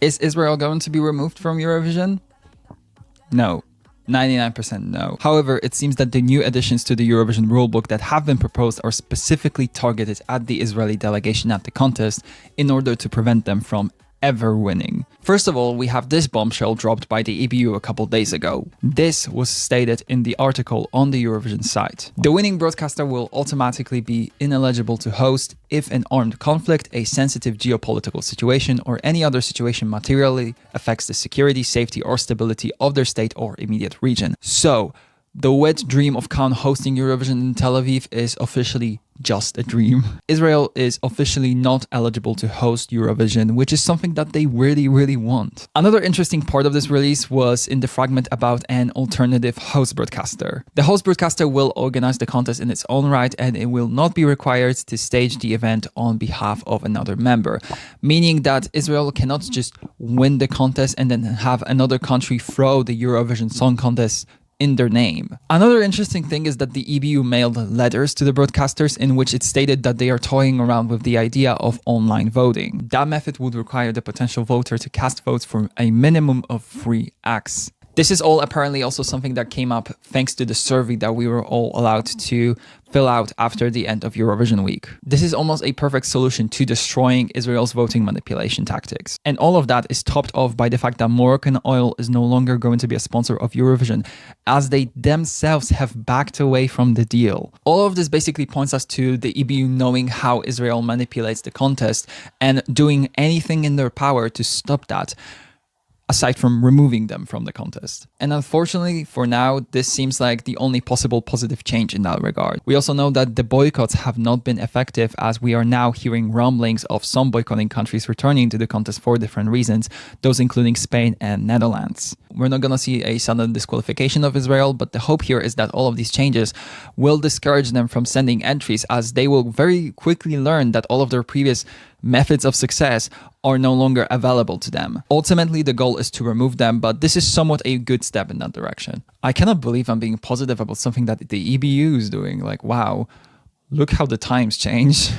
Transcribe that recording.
Is Israel going to be removed from Eurovision? No. 99% no. However, it seems that the new additions to the Eurovision rulebook that have been proposed are specifically targeted at the Israeli delegation at the contest in order to prevent them from ever winning. First of all, we have this bombshell dropped by the EBU a couple days ago. This was stated in the article on the Eurovision site. The winning broadcaster will automatically be ineligible to host if an armed conflict, a sensitive geopolitical situation, or any other situation materially affects the security, safety, or stability of their state or immediate region. So, the wet dream of Khan hosting Eurovision in Tel Aviv is officially just a dream. Israel is officially not eligible to host Eurovision, which is something that they really want. Another interesting part of this release was in the fragment about an alternative host broadcaster. The host broadcaster will organize the contest in its own right, and it will not be required to stage the event on behalf of another member, meaning that Israel cannot just win the contest and then have another country throw the Eurovision Song Contest in their name. Another interesting thing is that the EBU mailed letters to the broadcasters in which it stated that they are toying around with the idea of online voting. That method would require the potential voter to cast votes for a minimum of 3 acts. This is all apparently also something that came up thanks to the survey that we were all allowed to fill out after the end of Eurovision week. This is almost a perfect solution to destroying Israel's voting manipulation tactics. And all of that is topped off by the fact that Moroccan Oil is no longer going to be a sponsor of Eurovision, as they themselves have backed away from the deal. All of this basically points us to the EBU knowing how Israel manipulates the contest and doing anything in their power to stop that, aside from removing them from the contest. And unfortunately, for now, this seems like the only possible positive change in that regard. We also know that the boycotts have not been effective, as we are now hearing rumblings of some boycotting countries returning to the contest for different reasons, those including Spain and Netherlands. We're not gonna see a sudden disqualification of Israel, but the hope here is that all of these changes will discourage them from sending entries, as they will very quickly learn that all of their previous methods of success are no longer available to them. Ultimately, the goal is to remove them, but this is somewhat a good step in that direction. I cannot believe I'm being positive about something that the EBU is doing. Like, wow, look how the times change.